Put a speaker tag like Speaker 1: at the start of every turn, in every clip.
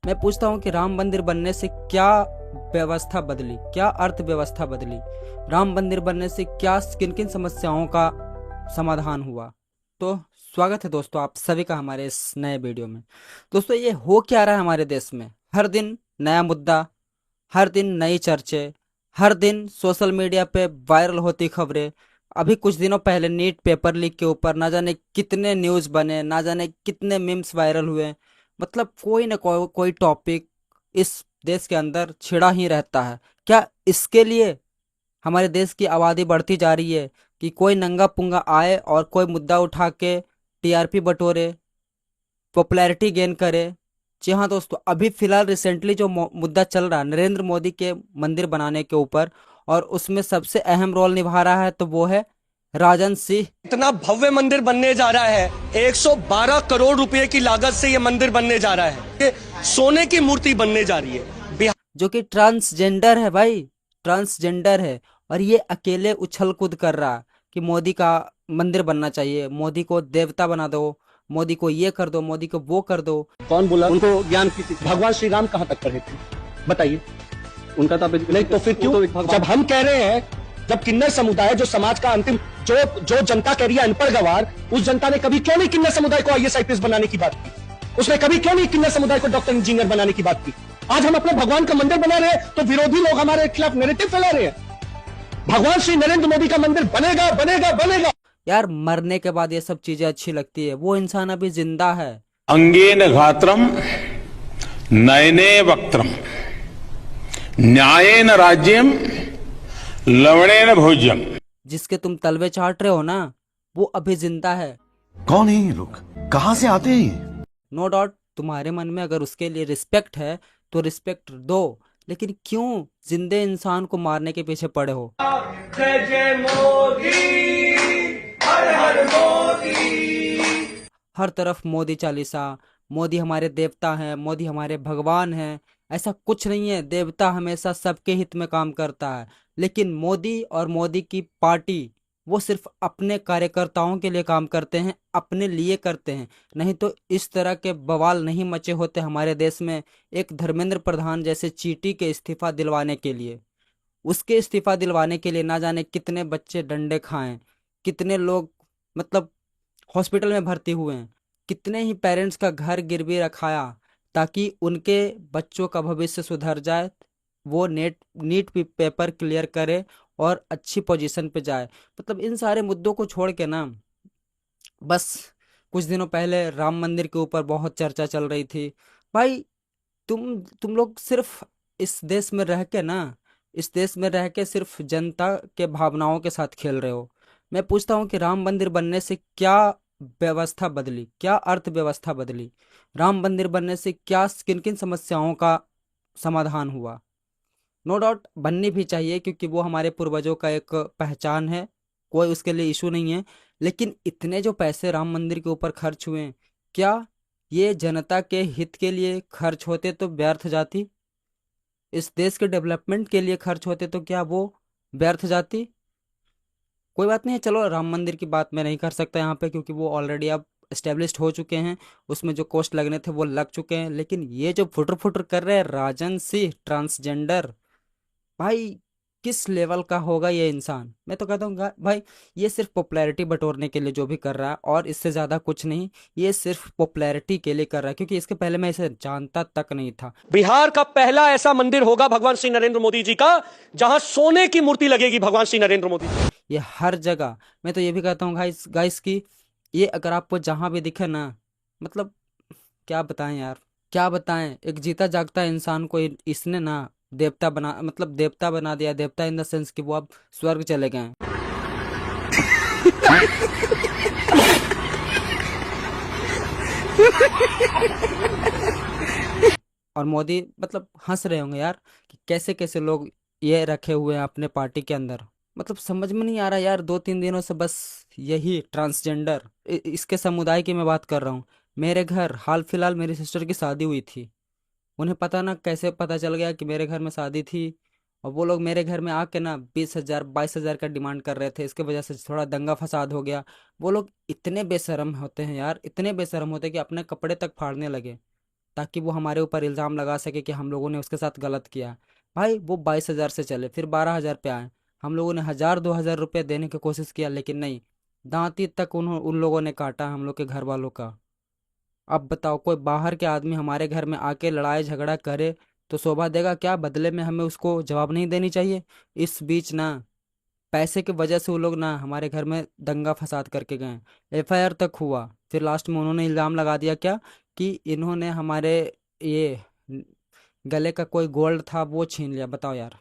Speaker 1: मैं पूछता हूँ कि राम मंदिर बनने से क्या व्यवस्था बदली, क्या अर्थव्यवस्था बदली, राम मंदिर बनने से क्या किन किन समस्याओं का समाधान हुआ। तो स्वागत है दोस्तों आप सभी का हमारे इस नए वीडियो में। दोस्तों ये हो क्या रहा है हमारे देश में, हर दिन नया मुद्दा, हर दिन नई चर्चे, हर दिन सोशल मीडिया पे वायरल होती खबरें। अभी कुछ दिनों पहले नीट पेपर लीक के ऊपर ना जाने कितने न्यूज बने, ना जाने कितने मीम्स वायरल हुए। मतलब कोई ना कोई टॉपिक इस देश के अंदर छिड़ा ही रहता है। क्या इसके लिए हमारे देश की आबादी बढ़ती जा रही है कि कोई नंगा पुंगा आए और कोई मुद्दा उठा के टीआरपी बटोरे, पॉपुलैरिटी गेन करे। जी हाँ दोस्तों, अभी फिलहाल रिसेंटली जो मुद्दा चल रहा है नरेंद्र मोदी के मंदिर बनाने के ऊपर, और उसमें सबसे अहम रोल निभा रहा है तो वो है राजन सिंह।
Speaker 2: इतना भव्य मंदिर बनने जा रहा है, 112 करोड़ रुपए की लागत से यह मंदिर बनने जा रहा है। ये सोने की मूर्ति बनने जा रही है,
Speaker 1: जो कि ट्रांसजेंडर है भाई, ट्रांसजेंडर है। और ये अकेले उछल कूद कर रहा है कि मोदी का मंदिर बनना चाहिए, मोदी को देवता बना दो, मोदी को ये कर दो, मोदी को वो कर दो।
Speaker 2: कौन बोला उनको ज्ञान की? भगवान श्री राम कहां तक पढ़े थे बताइए? उनका तो नहीं, तो फिर क्यों? जब हम कह रहे हैं, जब किन्नर समुदाय जो समाज का अंतिम जो जनता कह रही है अनपढ़ गवार, उस जनता ने कभी क्यों नहीं किन्नर समुदाय को आईएएस आईपीएस बनाने की बात की? उसने कभी क्यों नहीं किन्नर समुदाय को डॉक्टर इंजीनियर बनाने की बात की? आज हम अपने भगवान का मंदिर बना रहे हैं तो विरोधी लोग हमारे खिलाफ नैरेटिव फैला रहे हैं। भगवान श्री नरेंद्र मोदी का मंदिर बनेगा बनेगा बनेगा।
Speaker 1: यार मरने के बाद ये सब चीजें अच्छी लगती है, वो इंसान अभी जिंदा है।
Speaker 3: अंगेन घात्रम नयने वक्त्रम न्यायेन राज्यम लवणेन भोज्यम।
Speaker 1: जिसके तुम तलवे चाट रहे हो ना, वो अभी जिंदा है।
Speaker 4: कौन है ये लोग, कहां से आते हैं ये?
Speaker 1: नो डाउट तुम्हारे मन में अगर उसके लिए रिस्पेक्ट है तो रिस्पेक्ट दो, लेकिन क्यों जिंदे इंसान को मारने के पीछे पड़े हो।
Speaker 2: जय जय मोदी, हर हर मोदी।
Speaker 1: हर तरफ मोदी चालीसा, मोदी हमारे देवता हैं, मोदी हमारे भगवान हैं। ऐसा कुछ नहीं है, देवता हमेशा सबके हित में काम करता है। लेकिन मोदी और मोदी की पार्टी वो सिर्फ अपने कार्यकर्ताओं के लिए काम करते हैं, अपने लिए करते हैं। नहीं तो इस तरह के बवाल नहीं मचे होते हमारे देश में एक धर्मेंद्र प्रधान जैसे चीटी के इस्तीफा दिलवाने के लिए। उसके इस्तीफा दिलवाने के लिए ना जाने कितने बच्चे डंडे खाएं, कितने लोग मतलब हॉस्पिटल में भर्ती हुए हैं, कितने ही पेरेंट्स का घर गिरवी रखाया ताकि उनके बच्चों का भविष्य सुधर जाए, वो नीट पेपर क्लियर करे और अच्छी पोजीशन पे जाए। मतलब इन सारे मुद्दों को छोड़ के ना, बस कुछ दिनों पहले राम मंदिर के ऊपर बहुत चर्चा चल रही थी। भाई तुम लोग सिर्फ इस देश में रह के ना, इस देश में रह के सिर्फ जनता के भावनाओं के साथ खेल रहे हो। मैं पूछता हूँ कि राम मंदिर बनने से क्या व्यवस्था बदली, क्या अर्थव्यवस्था बदली, राम मंदिर बनने से क्या किन किन समस्याओं का समाधान हुआ। नो डाउट बननी भी चाहिए क्योंकि वो हमारे पूर्वजों का एक पहचान है, कोई उसके लिए इशू नहीं है। लेकिन इतने जो पैसे राम मंदिर के ऊपर खर्च हुए हैं, क्या ये जनता के हित के लिए खर्च होते तो व्यर्थ जाती? इस देश के डेवलपमेंट के लिए खर्च होते तो क्या वो व्यर्थ जाती? कोई बात नहीं है, चलो राम मंदिर की बात मैं नहीं कर सकता यहाँ पे क्योंकि वो ऑलरेडी अब एस्टेब्लिश्ड हो चुके हैं, उसमें जो कॉस्ट लगने थे वो लग चुके हैं। लेकिन ये जो फुटर फुटर कर रहे हैं राजन सिंह ट्रांसजेंडर, भाई किस लेवल का होगा ये इंसान। मैं तो कहता हूँ भाई ये सिर्फ पॉपुलैरिटी बटोरने के लिए जो भी कर रहा है और इससे ज़्यादा कुछ नहीं, ये सिर्फ पॉपुलैरिटी के लिए कर रहा है क्योंकि इसके पहले मैं इसे जानता तक नहीं था।
Speaker 2: बिहार का पहला ऐसा मंदिर होगा भगवान श्री नरेंद्र मोदी जी का, जहां सोने की मूर्ति लगेगी भगवान श्री नरेंद्र मोदी जी।
Speaker 1: ये हर जगह, मैं तो ये भी कहता हूँ गाइस गाइस की ये अगर आपको जहाँ भी दिखे ना, मतलब क्या बताएं यार, क्या बताएं। एक जीता जागता इंसान को इसने ना देवता बना, मतलब देवता बना दिया। देवता इन द सेंस कि वो अब स्वर्ग चले गए हैं। और मोदी मतलब हंस रहे होंगे यार कि कैसे कैसे लोग ये रखे हुए हैं अपने पार्टी के अंदर। मतलब समझ में नहीं आ रहा यार, 2-3 दिनों से बस यही ट्रांसजेंडर इसके समुदाय की मैं बात कर रहा हूँ। मेरे घर हाल फिलहाल मेरी सिस्टर की शादी हुई थी, उन्हें पता ना कैसे पता चल गया कि मेरे घर में शादी थी, और वो लोग मेरे घर में आके ना 20,000 22,000 का डिमांड कर रहे थे। इसके वजह से थोड़ा दंगा फसाद हो गया। वो लोग इतने बेशर्म होते हैं यार, इतने बेशर्म होते हैं कि अपने कपड़े तक फाड़ने लगे। ताकि वो हमारे ऊपर इल्ज़ाम लगा सके कि हम लोगों ने उसके साथ गलत किया। भाई वो 22,000 से चले, फिर 12,000 पे आए। हम लोगों ने 1,000 2,000 रुपये देने की कोशिश किया, लेकिन नहीं, दांती तक उन लोगों ने काटा हम लोग के घर वालों का। अब बताओ, कोई बाहर के आदमी हमारे घर में आके लड़ाई झगड़ा करे तो शोभा देगा क्या? बदले में हमें उसको जवाब नहीं देनी चाहिए? इस बीच ना पैसे की वजह से वो लोग ना हमारे घर में दंगा फसाद करके गए, एफआईआर तक हुआ। फिर लास्ट में उन्होंने इल्ज़ाम लगा दिया क्या, कि इन्होंने हमारे ये गले का कोई गोल्ड था वो छीन लिया। बताओ यार,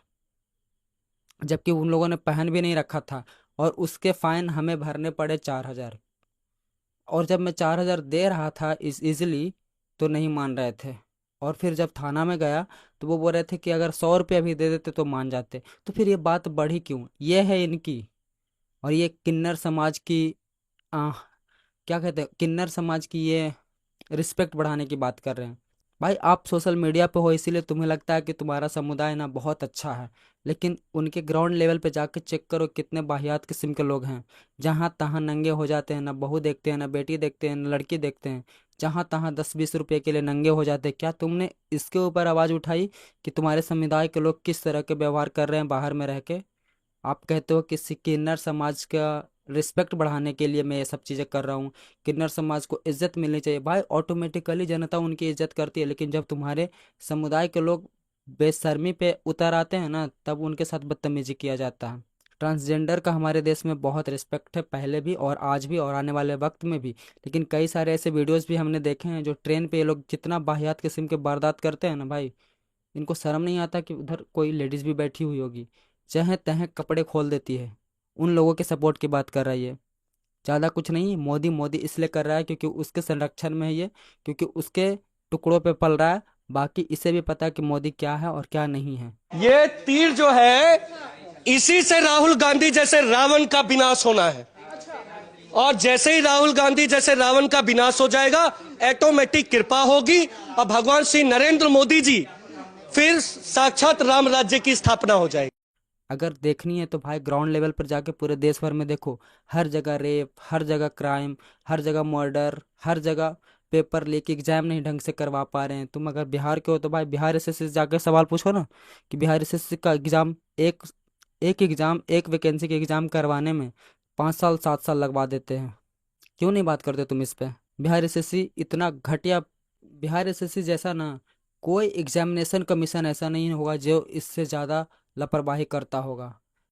Speaker 1: जबकि उन लोगों ने पहन भी नहीं रखा था, और उसके फाइन हमें भरने पड़े 4,000। और जब मैं 4,000 दे रहा था इस इजीली, तो नहीं मान रहे थे। और फिर जब थाना में गया तो वो बोल रहे थे कि अगर 100 रुपया भी दे देते तो मान जाते। तो फिर ये बात बढ़ी क्यों? ये है इनकी, और ये किन्नर समाज की आ, क्या कहते हैं, किन्नर समाज की ये रिस्पेक्ट बढ़ाने की बात कर रहे हैं। भाई आप सोशल मीडिया पे हो इसीलिए तुम्हें लगता है कि तुम्हारा समुदाय ना बहुत अच्छा है, लेकिन उनके ग्राउंड लेवल पे जाके चेक करो कितने वाहियात किस्म के लोग हैं। जहाँ तहाँ नंगे हो जाते हैं, ना बहू देखते हैं, ना बेटी देखते हैं, ना लड़की देखते हैं। जहाँ तहाँ 10-20 रुपये के लिए नंगे हो जाते हैं। क्या तुमने इसके ऊपर आवाज़ उठाई कि तुम्हारे समुदाय के लोग किस तरह के व्यवहार कर रहे हैं बाहर में रह के? आप कहते हो कि किन्नर समाज का रिस्पेक्ट बढ़ाने के लिए मैं ये सब चीज़ें कर रहा हूँ, किन्नर समाज को इज्जत मिलनी चाहिए। भाई ऑटोमेटिकली जनता उनकी इज्जत करती है, लेकिन जब तुम्हारे समुदाय के लोग बेशर्मी पे उतर आते हैं ना, तब उनके साथ बदतमीजी किया जाता है। ट्रांसजेंडर का हमारे देश में बहुत रिस्पेक्ट है, पहले भी और आज भी और आने वाले वक्त में भी। लेकिन कई सारे ऐसे वीडियोस भी हमने देखे हैं जो ट्रेन पे ये लोग कितना वाहियात किस्म के वारदात करते हैं ना भाई। इनको शर्म नहीं आता कि उधर कोई लेडीज भी बैठी हुई होगी, चाहे तह कपड़े खोल देती है। उन लोगों के सपोर्ट की बात कर रही है। ज़्यादा कुछ नहीं, मोदी मोदी इसलिए कर रहा है क्योंकि उसके संरक्षण में है ये, क्योंकि उसके टुकड़ों पे पल रहा है। बाकी इसे भी पता है कि मोदी क्या है और क्या नहीं है।
Speaker 2: ये तीर जो है, इसी से राहुल गांधी जैसे रावण का विनाश होना है। और जैसे ही राहुल गांधी जैसे रावण का विनाश हो जाएगा, ऑटोमेटिक कृपा होगी और भगवान श्री नरेंद्र मोदी जी फिर साक्षात राम राज्य की स्थापना हो जाएगी।
Speaker 1: अगर देखनी है तो भाई ग्राउंड लेवल पर जाके पूरे देश भर में देखो, हर जगह रेप, हर जगह क्राइम, हर जगह मर्डर, हर जगह पेपर लीक, एग्जाम नहीं ढंग से करवा पा रहे हैं। तुम अगर बिहार के हो तो भाई बिहार एसएससी से जाकर सवाल पूछो ना, कि बिहार एसएससी का एग्ज़ाम, एक एक एग्ज़ाम, एक वैकेंसी के एग्ज़ाम करवाने में 5 साल 7 साल लगवा देते हैं। क्यों नहीं बात करते तुम इस पे? बिहार एसएससी इतना घटिया, बिहार एसएससी जैसा ना कोई एग्जामिनेशन कमीशन ऐसा नहीं होगा जो इससे ज़्यादा लापरवाही करता होगा।